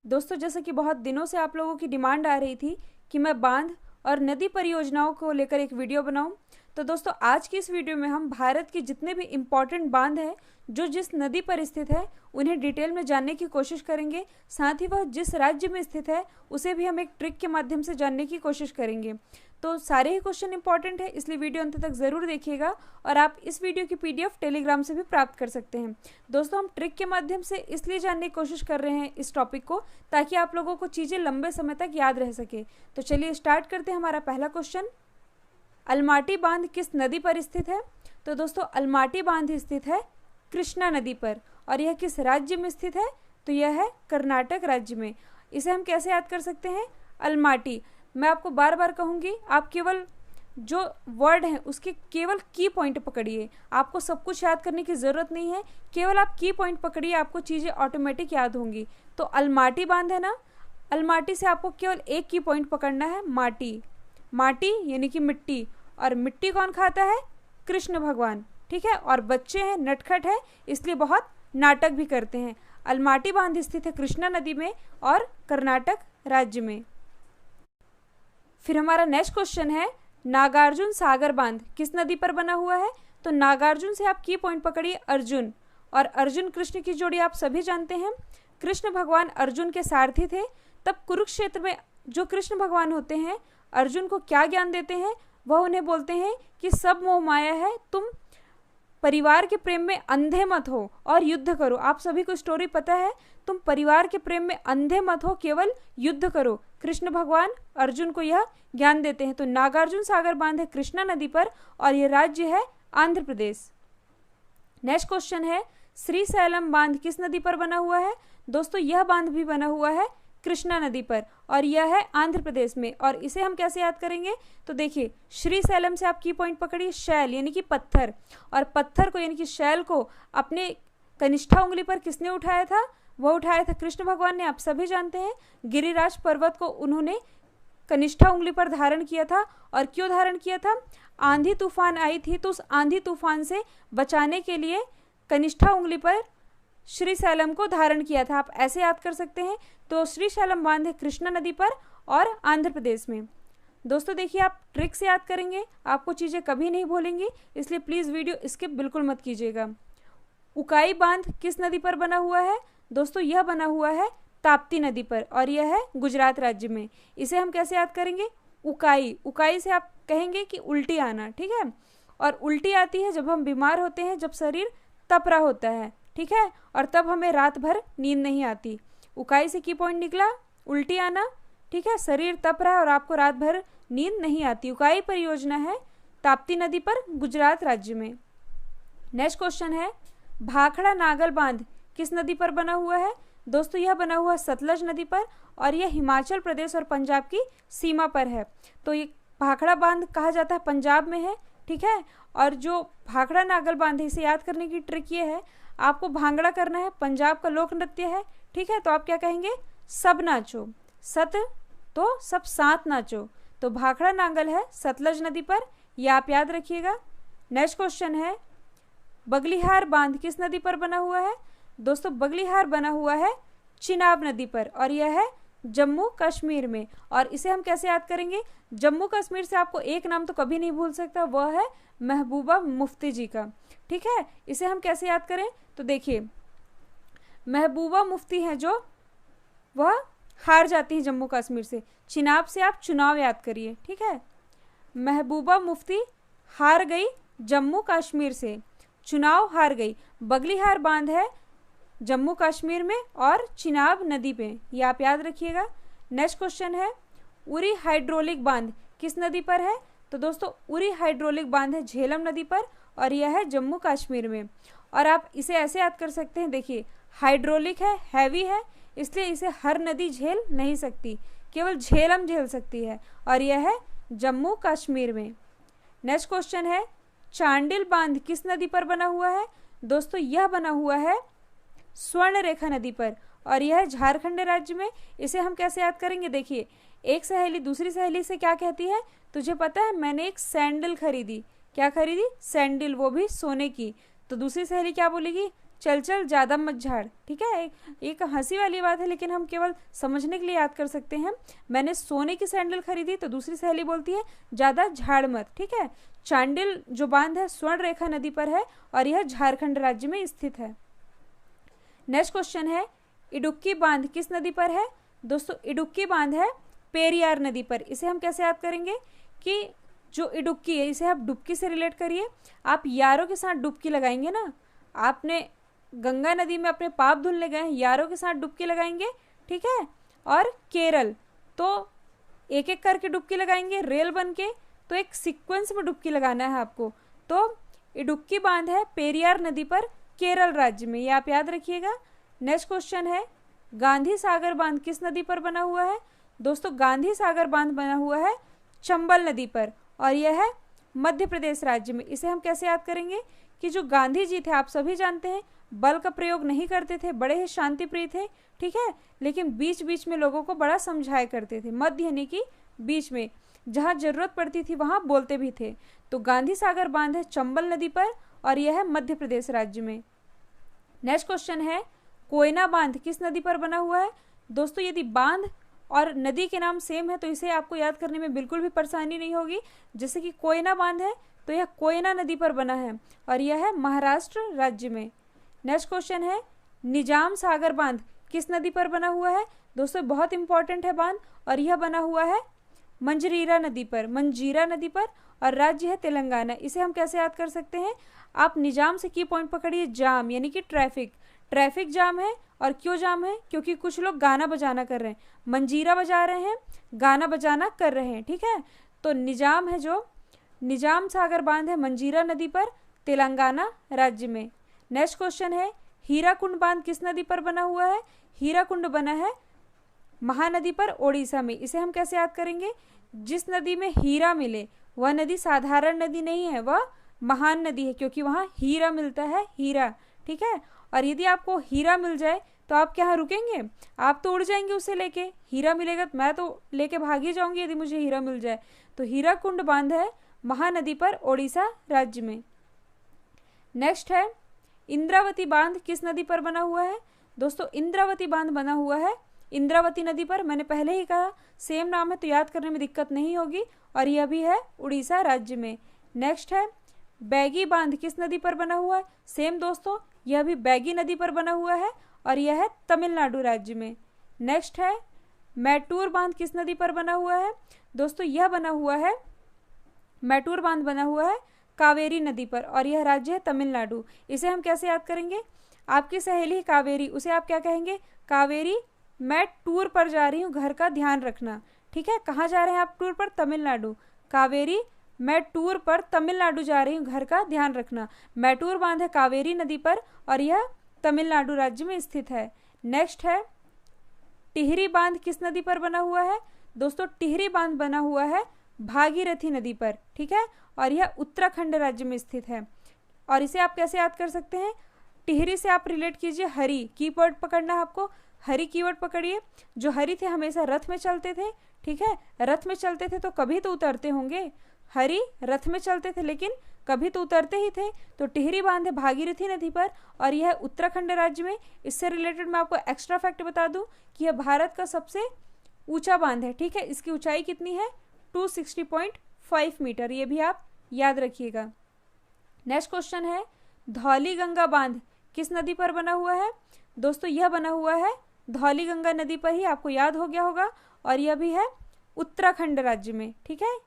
दोस्तों, जैसे कि बहुत दिनों से आप लोगों की डिमांड आ रही थी कि मैं बांध और नदी परियोजनाओं को लेकर एक वीडियो बनाऊं, तो दोस्तों आज की इस वीडियो में हम भारत के जितने भी इम्पॉर्टेंट बांध हैं जो जिस नदी पर स्थित है उन्हें डिटेल में जानने की कोशिश करेंगे। साथ ही वह जिस राज्य में स्थित है उसे भी हम एक ट्रिक के माध्यम से जानने की कोशिश करेंगे। तो सारे ही क्वेश्चन इंपॉर्टेंट है, इसलिए वीडियो अंत तक ज़रूर देखिएगा और आप इस वीडियो की पीडीएफ टेलीग्राम से भी प्राप्त कर सकते हैं। दोस्तों, हम ट्रिक के माध्यम से इसलिए जानने की कोशिश कर रहे हैं इस टॉपिक को ताकि आप लोगों को चीज़ें लंबे समय तक याद रह सके। तो चलिए स्टार्ट करते हैं। हमारा पहला क्वेश्चन, अलमाटी बांध किस नदी पर स्थित है? तो दोस्तों, अलमाटी बांध स्थित है कृष्णा नदी पर। और यह किस राज्य में स्थित है? तो यह है कर्नाटक राज्य में। इसे हम कैसे याद कर सकते हैं? अलमाटी, मैं आपको बार बार कहूँगी, आप केवल जो वर्ड हैं उसके केवल की पॉइंट पकड़िए। आपको सब कुछ याद करने की ज़रूरत नहीं है, केवल आप की पॉइंट पकड़िए, आपको चीज़ें ऑटोमेटिक याद होंगी। तो अलमाटी बांध है ना, अलमाटी से आपको केवल एक की पॉइंट पकड़ना है, माटी। माटी यानी कि मिट्टी, और मिट्टी कौन खाता है? कृष्ण भगवान, ठीक है। और बच्चे हैं, नटखट है, इसलिए बहुत नाटक भी करते हैं। अलमाटी बांध स्थित है कृष्णा नदी में और कर्नाटक राज्य में। फिर हमारा नेक्स्ट क्वेश्चन है, नागार्जुन सागर बांध किस नदी पर बना हुआ है? तो नागार्जुन से आप की पॉइंट पकड़िए, अर्जुन। और अर्जुन कृष्ण की जोड़ी आप सभी जानते हैं। कृष्ण भगवान अर्जुन के सारथी थे। तब कुरुक्षेत्र में जो कृष्ण भगवान होते हैं अर्जुन को क्या ज्ञान देते हैं? वह उन्हें बोलते हैं कि सब मोह माया है, तुम परिवार के प्रेम में अंधे मत हो और युद्ध करो। आप सभी को स्टोरी पता है, तुम परिवार के प्रेम में अंधे मत हो, केवल युद्ध करो। कृष्ण भगवान अर्जुन को यह ज्ञान देते हैं। तो नागार्जुन सागर बांध है कृष्णा नदी पर और यह राज्य है आंध्र प्रदेश। नेक्स्ट क्वेश्चन है, श्रीशैलम बांध किस नदी पर बना हुआ है? दोस्तों, यह बांध भी बना हुआ है कृष्णा नदी पर और यह है आंध्र प्रदेश में। और इसे हम कैसे याद करेंगे? तो देखिए, श्रीशैलम से आप की पॉइंट पकड़िए, शैल यानी कि पत्थर, और पत्थर को यानी कि शैल को अपने कनिष्ठा उंगली पर किसने उठाया था? वह उठाया था कृष्ण भगवान ने। आप सभी जानते हैं, गिरिराज पर्वत को उन्होंने कनिष्ठा उंगली पर धारण किया था। और क्यों धारण किया था? आंधी तूफान आई थी, तो उस आंधी तूफान से बचाने के लिए कनिष्ठा उंगली पर श्रीशैलम को धारण किया था। आप ऐसे याद कर सकते हैं। तो श्रीशैलम बांध है कृष्णा नदी पर और आंध्र प्रदेश में। दोस्तों देखिए, आप ट्रिक से याद करेंगे, आपको चीज़ें कभी नहीं भूलेंगी, इसलिए प्लीज़ वीडियो स्किप बिल्कुल मत कीजिएगा। उकाई बांध किस नदी पर बना हुआ है? दोस्तों, यह बना हुआ है ताप्ती नदी पर और यह है गुजरात राज्य में। इसे हम कैसे याद करेंगे? उकाई, उकाई से आप कहेंगे कि उल्टी आना, ठीक है। और उल्टी आती है जब हम बीमार होते हैं, जब शरीर तप रहा होता है, ठीक है, और तब हमें रात भर नींद नहीं आती। उकाई से की पॉइंट निकला, उल्टी आना, ठीक है, शरीर तप रहा है और आपको रात भर नींद नहीं आती। उकाई परियोजना है ताप्ती नदी पर गुजरात राज्य में। नेक्स्ट क्वेश्चन है, भाखड़ा नागल बांध किस नदी पर बना हुआ है? दोस्तों, यह बना हुआ सतलज नदी पर और यह हिमाचल प्रदेश और पंजाब की सीमा पर है। तो ये भाखड़ा बांध कहा जाता है, पंजाब में है, ठीक है। और जो भाखड़ा नागल बांध है, इसे याद करने की ट्रिक ये है, आपको भांगड़ा करना है, पंजाब का लोक नृत्य है, ठीक है। तो आप क्या कहेंगे? सब नाचो, सत तो सब साथ नाचो। तो भाखड़ा नांगल है सतलज नदी पर, यह आप याद रखिएगा। नेक्स्ट क्वेश्चन है, बगलिहार बांध किस नदी पर बना हुआ है? दोस्तों, बगलिहार बना हुआ है चिनाब नदी पर और यह है जम्मू कश्मीर में। और इसे हम कैसे याद करेंगे? जम्मू कश्मीर से आपको एक नाम तो कभी नहीं भूल सकता, वह है महबूबा मुफ्ती जी का, ठीक है। इसे हम कैसे याद करें? तो देखिए, महबूबा मुफ्ती हैं जो, वह हार जाती हैं जम्मू कश्मीर से। चिनाब से आप चुनाव याद करिए, ठीक है। महबूबा मुफ्ती हार गई जम्मू कश्मीर से, चुनाव हार गई। बगलिहार बांध है जम्मू कश्मीर में और चिनाब नदी पे, ये आप याद रखिएगा। नेक्स्ट क्वेश्चन है, उरी हाइड्रोलिक बांध किस नदी पर है? तो दोस्तों, उरी हाइड्रोलिक बांध है झेलम नदी पर और यह है जम्मू कश्मीर में। और आप इसे ऐसे याद कर सकते हैं, देखिए, हाइड्रोलिक है, हैवी है, इसलिए इसे हर नदी झेल नहीं सकती, केवल झेलम झेल सकती है और यह है जम्मू कश्मीर में। नेक्स्ट क्वेश्चन है, चांडिल बांध किस नदी पर बना हुआ है? दोस्तों, यह बना हुआ है स्वर्ण रेखा नदी पर और यह है झारखंड राज्य में। इसे हम कैसे याद करेंगे? देखिए, एक सहेली दूसरी सहेली से क्या कहती है? तुझे पता है, मैंने एक सैंडल खरीदी। क्या खरीदी? सैंडल, वो भी सोने की। तो दूसरी सहेली क्या बोलेगी? चल चल ज़्यादा मत झाड़। ठीक है, एक हंसी वाली बात है लेकिन हम केवल समझने के लिए याद कर सकते हैं। मैंने सोने की सैंडल खरीदी तो दूसरी सहेली बोलती है ज़्यादा झाड़ मत। ठीक है, चांडिल जो बांध है स्वर्ण रेखा नदी पर है और यह झारखंड राज्य में स्थित है। नेक्स्ट क्वेश्चन है इडुक्की बांध किस नदी पर है? दोस्तों इडुक्की बांध है पेरियार नदी पर। इसे हम कैसे याद करेंगे कि जो इडुक्की है इसे आप डुबकी से रिलेट करिए। आप यारों के साथ डुबकी लगाएंगे ना, आपने गंगा नदी में अपने पाप धुलने गए, यारों के साथ डुबकी लगाएंगे। ठीक है, और केरल तो एक एक करके डुबकी लगाएंगे रेल बन के, तो एक सीक्वेंस में डुबकी लगाना है आपको। तो इडुक्की बांध है पेरियार नदी पर केरल राज्य में, ये आप याद रखिएगा। नेक्स्ट क्वेश्चन है गांधी सागर बांध किस नदी पर बना हुआ है? दोस्तों गांधी सागर बांध बना हुआ है चंबल नदी पर और यह है मध्य प्रदेश राज्य में। इसे हम कैसे याद करेंगे कि जो गांधी जी थे आप सभी जानते हैं बल का प्रयोग नहीं करते थे, बड़े ही शांति प्रिय थे। ठीक है, लेकिन बीच बीच में लोगों को बड़ा समझाया करते थे, मध्य यानी कि बीच में, जहाँ जरूरत पड़ती थी वहाँ बोलते भी थे। तो गांधी सागर बांध है चंबल नदी पर और यह है मध्य प्रदेश राज्य में। नेक्स्ट क्वेश्चन है कोयना बांध किस नदी पर बना हुआ है? दोस्तों यदि बांध और नदी के नाम सेम है तो इसे आपको याद करने में बिल्कुल भी परेशानी नहीं होगी। जैसे कि कोयना बांध है तो यह कोयना नदी पर बना है और यह है महाराष्ट्र राज्य में। नेक्स्ट क्वेश्चन है निजाम सागर बांध किस नदी पर बना हुआ है? दोस्तों बहुत इंपॉर्टेंट है बांध और यह बना हुआ है मंजीरा नदी पर और राज्य है तेलंगाना। इसे हम कैसे याद कर सकते हैं? आप निजाम से की पॉइंट पकड़िए, जाम यानी कि ट्रैफिक जाम है। और क्यों जाम है? क्योंकि कुछ लोग गाना बजाना कर रहे हैं, मंजीरा बजा रहे हैं, गाना बजाना कर रहे हैं। ठीक है, तो निजाम है जो निजाम सागर बांध है मंजीरा नदी पर तेलंगाना राज्य में। नेक्स्ट क्वेश्चन है हीराकुंड बांध किस नदी पर बना हुआ है? हीराकुंड बना है महानदी पर ओडिशा में। इसे हम कैसे याद करेंगे? जिस नदी में हीरा मिले वह नदी साधारण नदी नहीं है, वह महान नदी है क्योंकि वहाँ हीरा मिलता है, हीरा। ठीक है, और यदि आपको हीरा मिल जाए तो आप क्या रुकेंगे? आप तो उड़ जाएंगे उसे लेके। हीरा मिलेगा तो मैं तो लेके भाग ही जाऊंगी यदि मुझे हीरा मिल जाए। तो हीराकुंड बांध है महानदी पर ओडिशा राज्य में। नेक्स्ट है इंद्रावती बांध किस नदी पर बना हुआ है? दोस्तों इंद्रावती बांध बना हुआ है इंद्रावती नदी पर। मैंने पहले ही कहा सेम नाम है तो याद करने में दिक्कत नहीं होगी और यह भी है उड़ीसा राज्य में। नेक्स्ट है बैगी बांध किस नदी पर बना हुआ है? सेम दोस्तों यह भी बैगी नदी पर बना हुआ है और यह है तमिलनाडु राज्य में। नेक्स्ट है मैटूर बांध किस नदी पर बना हुआ है? दोस्तों यह बना हुआ है मैटूर बांध बना हुआ है कावेरी नदी पर और यह राज्य है तमिलनाडु। इसे हम कैसे याद करेंगे? आपकी सहेली कावेरी, उसे आप क्या कहेंगे? कावेरी मैं टूर पर जा रही हूँ, घर का ध्यान रखना। ठीक है, कहाँ जा रहे हैं आप टूर पर? तमिलनाडु। कावेरी मैं टूर पर तमिलनाडु जा रही हूँ, घर का ध्यान रखना। मैटूर बांध है कावेरी नदी पर और यह तमिलनाडु राज्य में स्थित है। नेक्स्ट है टिहरी बांध किस नदी पर बना हुआ है? दोस्तों टिहरी बांध बना हुआ है भागीरथी नदी पर। ठीक है, और यह उत्तराखंड राज्य में स्थित है। और इसे आप कैसे याद कर सकते हैं? टिहरी से आप रिलेट कीजिए हरि, कीवर्ड पकड़ना है आपको, हरि कीवर्ड पकड़िए। जो हरि थे हमेशा रथ में चलते थे। ठीक है, रथ में चलते थे तो कभी तो उतरते होंगे। हरि रथ में चलते थे लेकिन कभी तो उतरते ही थे। तो टिहरी बांध है भागीरथी नदी पर और यह उत्तराखंड राज्य में। इससे रिलेटेड मैं आपको एक्स्ट्रा फैक्ट बता दूं कि यह भारत का सबसे ऊंचा बांध है। ठीक है, इसकी ऊंचाई कितनी है? 260.5 मीटर, ये भी आप याद रखिएगा। नेक्स्ट क्वेश्चन है धौली गंगा बांध किस नदी पर बना हुआ है? दोस्तों यह बना हुआ है धौली गंगा नदी पर ही, आपको याद हो गया होगा, और यह भी है उत्तराखंड राज्य में। ठीक है,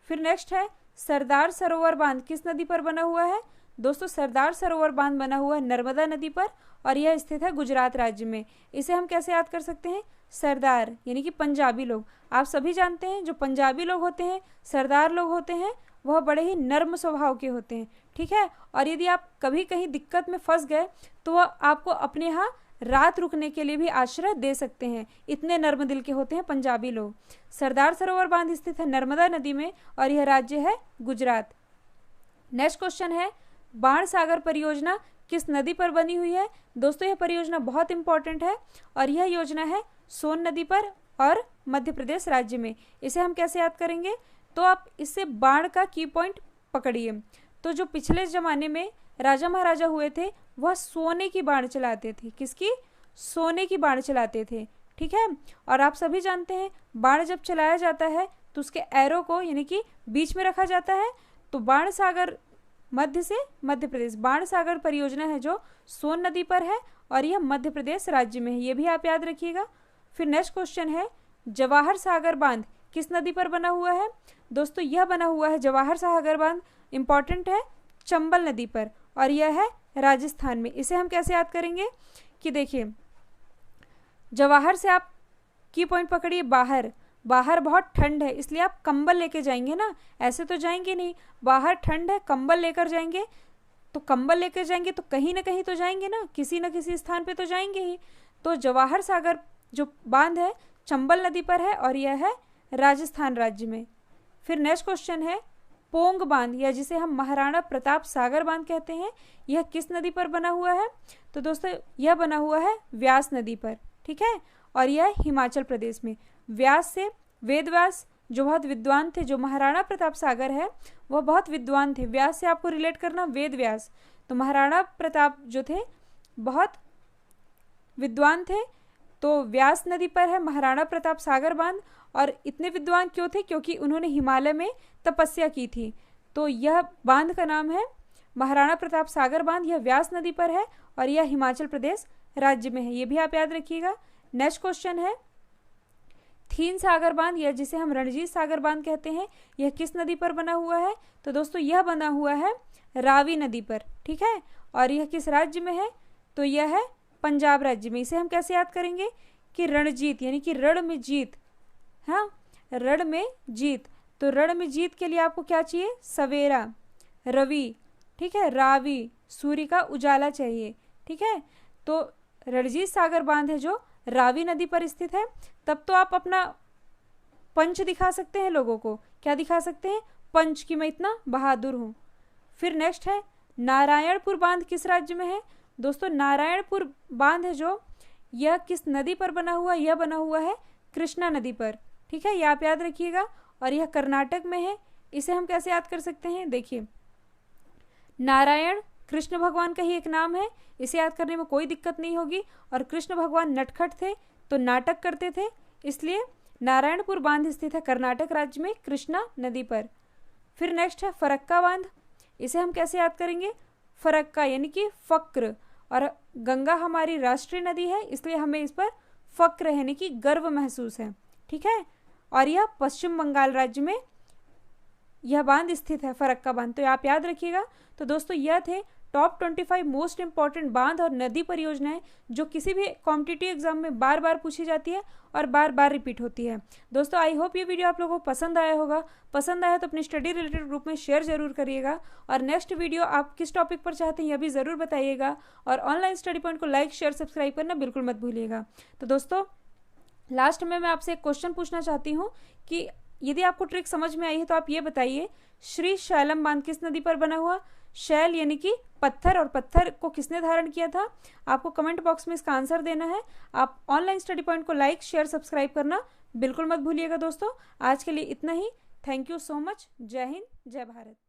फिर नेक्स्ट है सरदार सरोवर बांध किस नदी पर बना हुआ है? दोस्तों सरदार सरोवर बांध बना हुआ है नर्मदा नदी पर और यह स्थित है गुजरात राज्य में। इसे हम कैसे याद कर सकते हैं? सरदार यानी कि पंजाबी लोग, आप सभी जानते हैं जो पंजाबी लोग होते हैं, सरदार लोग होते हैं, वह बड़े ही नर्म स्वभाव के होते हैं। ठीक है, और यदि आप कभी कहीं दिक्कत में फंस गए तो वह आपको अपने यहाँ रात रुकने के लिए भी आश्रय दे सकते हैं, इतने नर्म दिल के होते हैं पंजाबी लोग। सरदार सरोवर बांध स्थित है नर्मदा नदी में और यह राज्य है गुजरात। नेक्स्ट क्वेश्चन है बाण सागर परियोजना किस नदी पर बनी हुई है? दोस्तों यह परियोजना बहुत इंपॉर्टेंट है और यह योजना है सोन नदी पर और मध्य प्रदेश राज्य में। इसे हम कैसे याद करेंगे? तो आप इससे बाण का की पॉइंट पकड़िए। तो जो पिछले ज़माने में राजा महाराजा हुए थे वह सोने की बाण चलाते थे। किसकी? सोने की बाण चलाते थे। ठीक है, और आप सभी जानते हैं बाण जब चलाया जाता है तो उसके एरो को यानी कि बीच में रखा जाता है। तो बाण सागर मध्य से मध्य प्रदेश, बाण सागर परियोजना है जो सोन नदी पर है और यह मध्य प्रदेश राज्य में है, ये भी आप याद रखिएगा। फिर नेक्स्ट क्वेश्चन है, जवाहर सागर बांध किस नदी पर बना हुआ है? दोस्तों यह बना हुआ है जवाहर सागर बांध, इंपॉर्टेंट है, चंबल नदी पर, और यह है राजस्थान में। इसे हम कैसे याद करेंगे कि देखिए, जवाहर से आप की पॉइंट पकड़िए बाहर, बाहर बहुत ठंड है इसलिए आप कंबल लेके जाएंगे ना, ऐसे तो जाएंगे नहीं, बाहर ठंड है कंबल लेकर जाएंगे, तो कंबल लेकर जाएंगे तो कहीं ना कहीं तो जाएंगे ना किसी स्थान पे तो जाएंगे ही। तो जवाहर सागर जो बांध है चंबल नदी पर है और यह है राजस्थान राज्य में। फिर नेक्स्ट क्वेश्चन है, पोंग बांध या जिसे हम महाराणा प्रताप सागर बांध कहते हैं, यह किस नदी पर बना हुआ है? तो दोस्तों यह बना हुआ है व्यास नदी पर। ठीक है, और यह हिमाचल प्रदेश में। व्यास से वेदव्यास जो बहुत विद्वान थे, जो महाराणा प्रताप सागर है वह बहुत विद्वान थे, व्यास से आपको रिलेट करना वेदव्यास, तो महाराणा प्रताप जो थे बहुत विद्वान थे, तो व्यास नदी पर है महाराणा प्रताप सागर बांध। और इतने विद्वान क्यों थे? क्योंकि उन्होंने हिमालय में तपस्या की थी, तो यह बांध का नाम है महाराणा प्रताप सागर बांध। यह व्यास नदी पर है और यह हिमाचल प्रदेश राज्य में है, ये भी आप याद रखिएगा। नेक्स्ट क्वेश्चन है, थीन सागर बांध या जिसे हम रणजीत सागर बांध कहते हैं, यह किस नदी पर बना हुआ है? तो दोस्तों यह बना हुआ है रावी नदी पर। ठीक है, और यह किस राज्य में है? तो यह है पंजाब राज्य में। इसे हम कैसे याद करेंगे कि रणजीत यानी कि रण में जीत, हाँ रण में जीत, तो रण में जीत के लिए आपको क्या चाहिए? सवेरा, रवि, ठीक है, रावी, सूर्य का उजाला चाहिए। ठीक है, तो रणजीत सागर बांध है जो रावी नदी पर स्थित है। तब तो आप अपना पंच दिखा सकते हैं लोगों को, क्या दिखा सकते हैं? पंच, की मैं इतना बहादुर हूँ। फिर नेक्स्ट है, नारायणपुर बांध किस राज्य में है? दोस्तों नारायणपुर बांध है जो, यह किस नदी पर बना हुआ? यह बना हुआ है कृष्णा नदी पर। ठीक है, यह आप याद रखिएगा, और यह कर्नाटक में है। इसे हम कैसे याद कर सकते हैं? देखिए, नारायण कृष्ण भगवान का ही एक नाम है, इसे याद करने में कोई दिक्कत नहीं होगी। और कृष्ण भगवान नटखट थे तो नाटक करते थे, इसलिए नारायणपुर बांध स्थित है कर्नाटक राज्य में कृष्णा नदी पर। फिर नेक्स्ट है फरक्का बांध, इसे हम कैसे याद करेंगे? फरक्का यानी कि फक्र, और गंगा हमारी राष्ट्रीय नदी है इसलिए हमें इस पर फक्र यानी कि गर्व महसूस है। ठीक है, और यह पश्चिम बंगाल राज्य में यह बांध स्थित है, फरक्का बांध, तो आप याद रखिएगा। तो दोस्तों यह थे टॉप 25 मोस्ट इंपॉर्टेंट बांध और नदी परियोजनाएं जो किसी भी कॉम्पिटिटिव एग्जाम में बार बार पूछी जाती है और बार बार रिपीट होती है। दोस्तों आई होप ये वीडियो आप लोगों को पसंद आया होगा, पसंद आया तो अपने स्टडी रिलेटेड ग्रुप में शेयर जरूर करिएगा, और नेक्स्ट वीडियो आप किस टॉपिक पर चाहते हैं यह भी ज़रूर बताइएगा, और ऑनलाइन स्टडी पॉइंट को लाइक शेयर सब्सक्राइब करना बिल्कुल मत भूलिएगा। तो दोस्तों लास्ट में मैं आपसे एक क्वेश्चन पूछना चाहती हूँ कि यदि आपको ट्रिक समझ में आई है तो आप ये बताइए, श्री शैलम बांध किस नदी पर बना हुआ? शैल यानी कि पत्थर, और पत्थर को किसने धारण किया था? आपको कमेंट बॉक्स में इसका आंसर देना है। आप ऑनलाइन स्टडी पॉइंट को लाइक शेयर सब्सक्राइब करना बिल्कुल मत भूलिएगा। दोस्तों आज के लिए इतना ही, थैंक यू सो मच, जय हिंद जय भारत।